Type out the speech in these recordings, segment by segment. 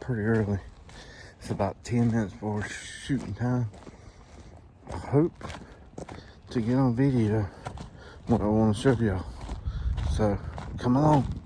pretty early. It's about 10 minutes before shooting time. I hope to get on video what I want to show y'all. So, come along.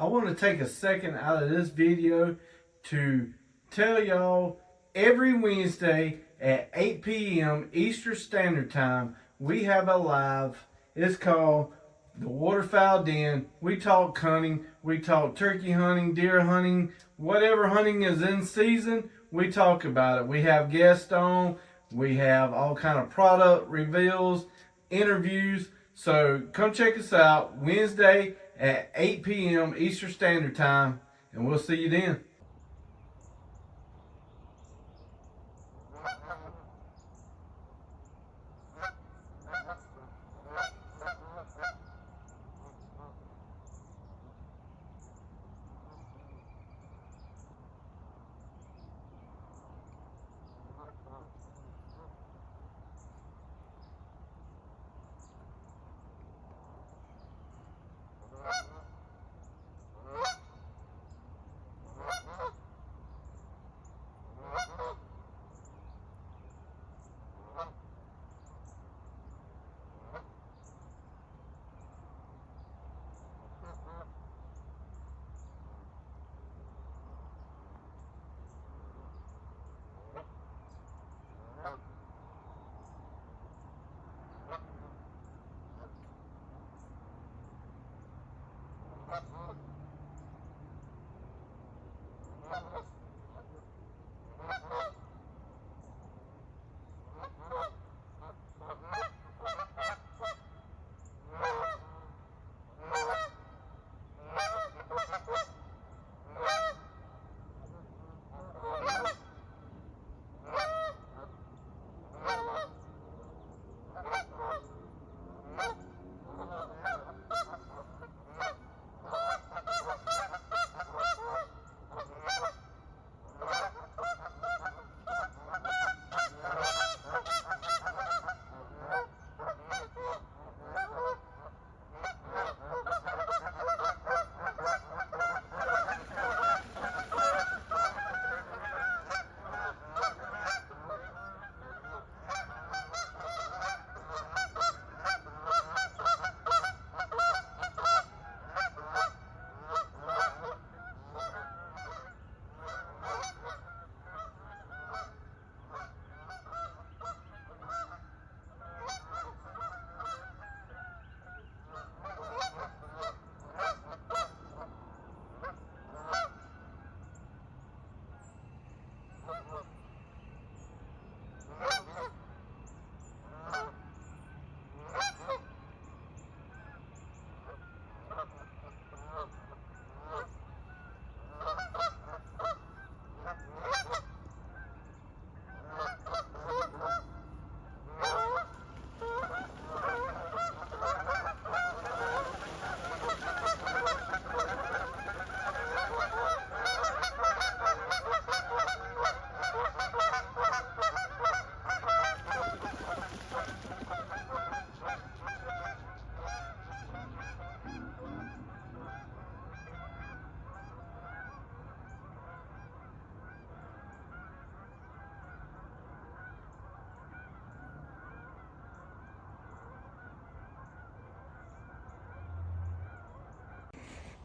I want to take a second out of this video to tell y'all every Wednesday at 8 p.m. Eastern Standard Time, we have a live. It's called the Waterfowl Den. We talk hunting, we talk turkey hunting, deer hunting, whatever hunting is in season, we talk about it. We have guests on, we have all kind of product reveals, interviews. So come check us out Wednesday at 8 p.m. Eastern Standard Time, and we'll see you then.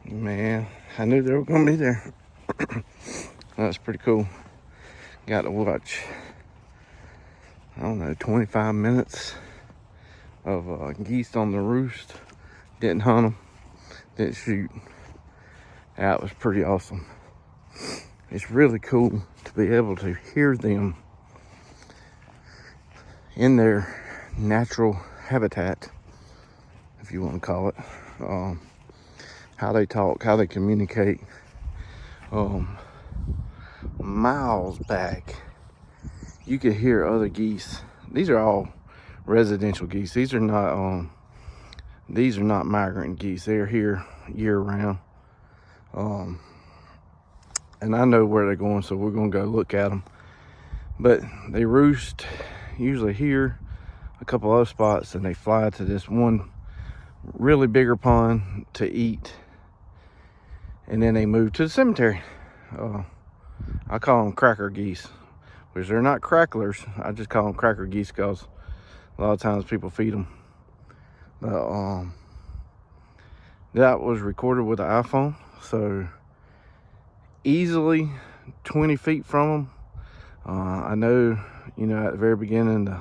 Man, I knew they were gonna be there. That's pretty cool. Got to watch, I don't know, 25 minutes of geese on the roost. Didn't hunt them, didn't shoot. That was pretty awesome. It's really cool to be able to hear them in their natural habitat, if you want to call it. How they talk, how they communicate. Miles back, you could hear other geese. These are all residential geese. These are not migrant geese. They're here year round. And I know where they're going, so we're gonna go look at them. But they roost usually here, a couple other spots, and they fly to this one really bigger pond to eat, and then they move to the cemetery. I call them cracker geese, which they're not cracklers. I just call them cracker geese because a lot of times people feed them. But that was recorded with an iPhone, so easily 20 feet from them. I know, you know, at the very beginning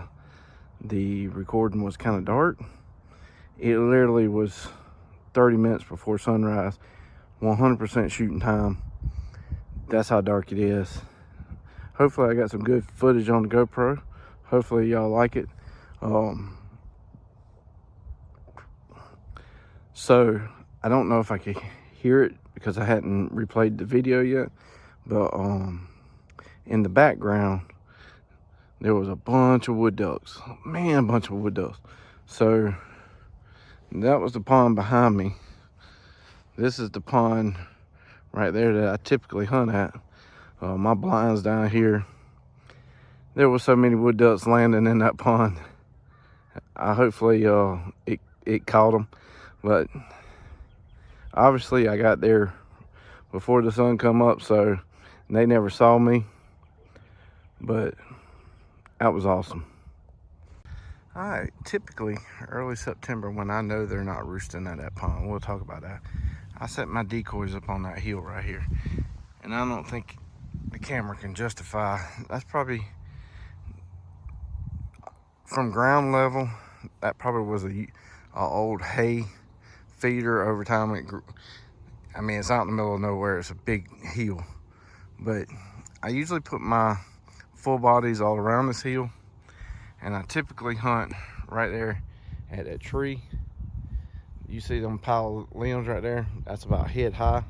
the recording was kind of dark. It literally was 30 minutes before sunrise, 100% shooting time. That's how dark it is. Hopefully I got some good footage on the GoPro. Hopefully y'all like it. So I don't know if I could hear it because I hadn't replayed the video yet, but in the background there was a bunch of wood ducks. Man, a bunch of wood ducks. So that was the pond behind me. This is the pond right there that I typically hunt at. My blind's down here. There were so many wood ducks landing in that pond. Hopefully it caught them, but obviously I got there before the sun come up, so they never saw me. But that was awesome. All right, typically early September, when I know they're not roosting at that pond, we'll talk about that, I set my decoys up on that hill right here, and I don't think the camera can justify. That's probably from ground level. That probably was a old hay feeder. Over time it grew. I mean, it's out in the middle of nowhere. It's a big hill, but I usually put my full bodies all around this hill, and I typically hunt right there at that tree. You see them pile of limbs right there? That's about head high.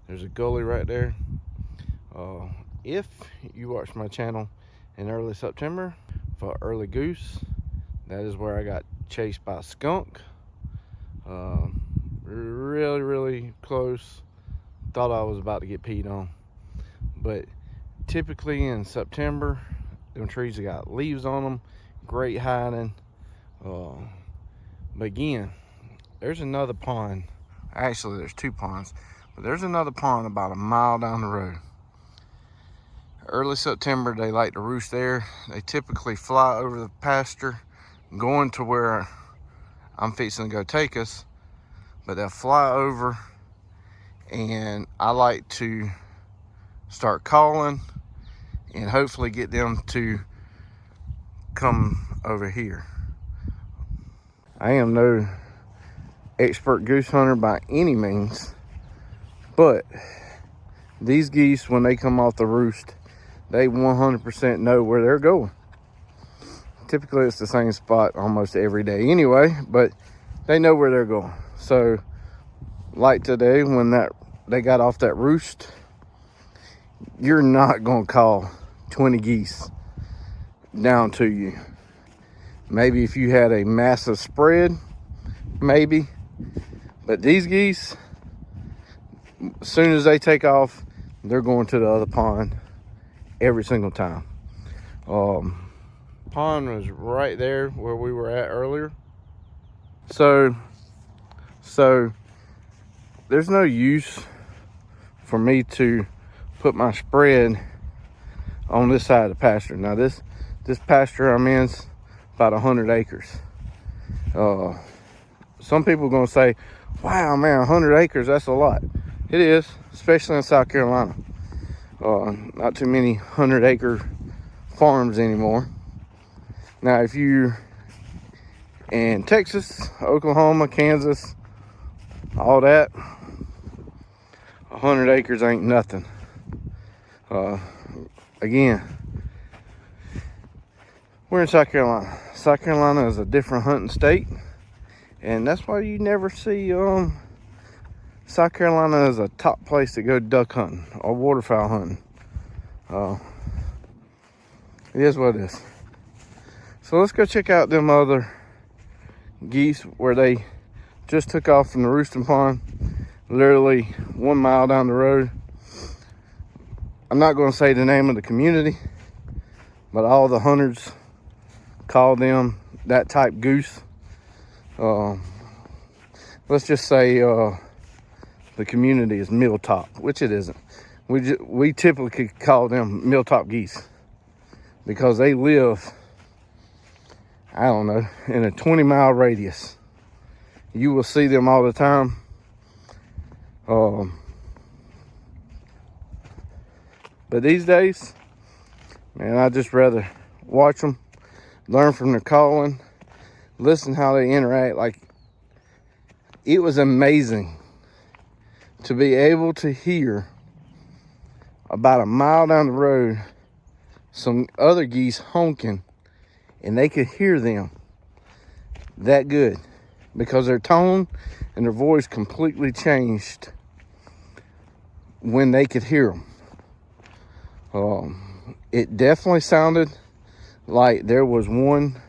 There's a gully right there. If you watch my channel in early September for early goose, that is where I got chased by a skunk. Really close. Thought I was about to get peed on. But typically in September, them trees have got leaves on them, great hiding. But again, there's another pond. Actually, there's two ponds, but there's another pond about a mile down the road. Early September, they like to roost there. They typically fly over the pasture, going to where I'm fixing to go take us, but they'll fly over, and I like to start calling and hopefully get them to come over here. I am no expert goose hunter by any means, but these geese, when they come off the roost, they 100% know where they're going. Typically it's the same spot almost every day anyway, but they know where they're going. So like today, when they got off that roost, you're not gonna call 20 geese down to you. Maybe if you had a massive spread, maybe. But these geese, as soon as they take off, they're going to the other pond every single time. Pond was right there where we were at earlier. So there's no use for me to put my spread on this side of the pasture. Now this pasture I'm in is about 100 acres. Some people are gonna say, Wow, man, 100 acres, that's a lot. It is, especially in South Carolina. Not too many 100-acre farms anymore. Now, if you're in Texas, Oklahoma, Kansas, all that, 100 acres ain't nothing. Again, we're in South Carolina. South Carolina is a different hunting state, and that's why you never see South Carolina is a top place to go duck hunting or waterfowl hunting. It is what it is. So let's go check out them other geese where they just took off from the roosting pond, literally 1 mile down the road. I'm not going to say the name of the community, but all the hunters call them that type goose. Let's just say the community is Milltop, which it isn't. We typically call them Milltop geese because they live, I don't know, in a 20-mile radius. You will see them all the time. But these days, man, I just rather watch them, learn from their calling, listen how they interact. Like, it was amazing to be able to hear about a mile down the road some other geese honking, and they could hear them that good because their tone and their voice completely changed when they could hear them. It definitely sounded like there was one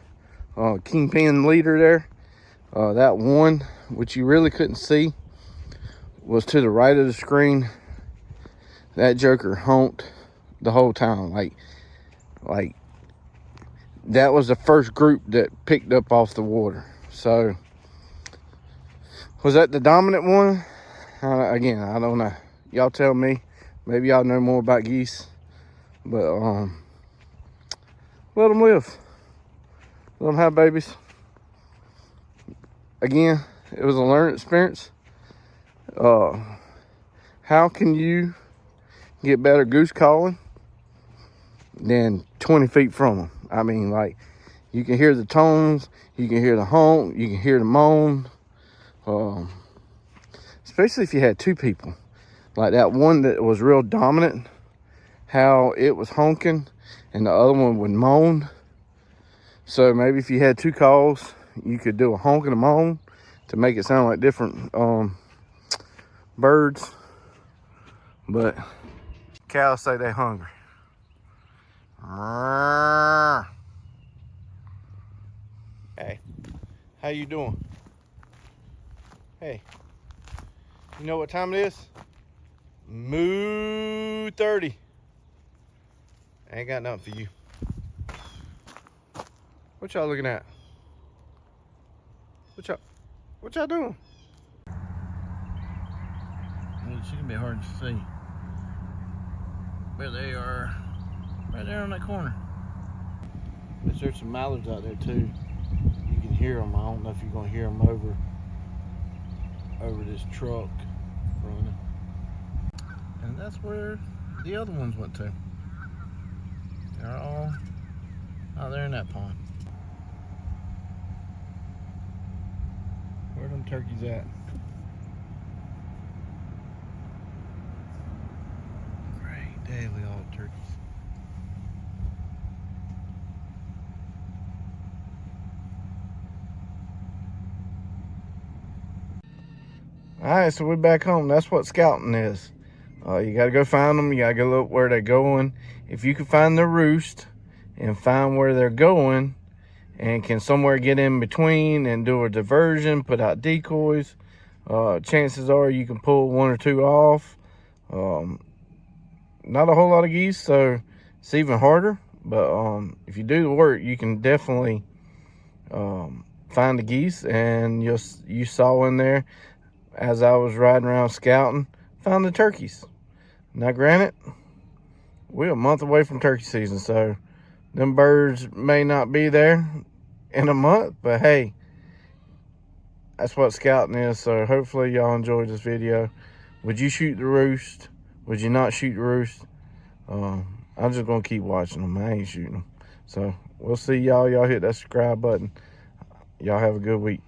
kingpin leader there. That one, which you really couldn't see, was to the right of the screen. That joker honked the whole time. Like that was the first group that picked up off the water. So was that the dominant one? Again, I don't know. Y'all tell me. Maybe y'all know more about geese. But let them live. Let them have babies. Again, it was a learning experience. How can you get better goose calling than 20 feet from them? I mean, like, you can hear the tones, you can hear the honk, you can hear the moan. Especially if you had two people. Like that one that was real dominant, how it was honking and the other one would moan. So maybe if you had two calls, you could do a honk and a moan to make it sound like different birds. But cows say they're hungry. Hey, how you doing? Hey, you know what time it is? Moo 30. I ain't got nothing for you. What y'all looking at? What y'all doing? It's gonna be hard to see. But they are right there on that corner. But there's some mallards out there too. You can hear them. I don't know if you're gonna hear them over this truck running. And that's where the other ones went to. They're all out there in that pond. Where are them turkeys at? Great day, we all have turkeys. Alright, so we're back home. That's what scouting is. You gotta go find them. You gotta go look where they're going. If you can find their roost and find where they're going and can somewhere get in between and do a diversion, put out decoys, chances are you can pull one or two off. Not a whole lot of geese, so it's even harder. But if you do the work, you can definitely find the geese. And you saw in there, as I was riding around scouting, found the turkeys. Now granted, we're a month away from turkey season, so them birds may not be there in a month, but hey, that's what scouting is. So hopefully y'all enjoyed this video. Would you shoot the roost? Would you not shoot the roost? I'm just gonna keep watching them. I ain't shooting them. So we'll see y'all. Y'all hit that subscribe button. Y'all have a good week.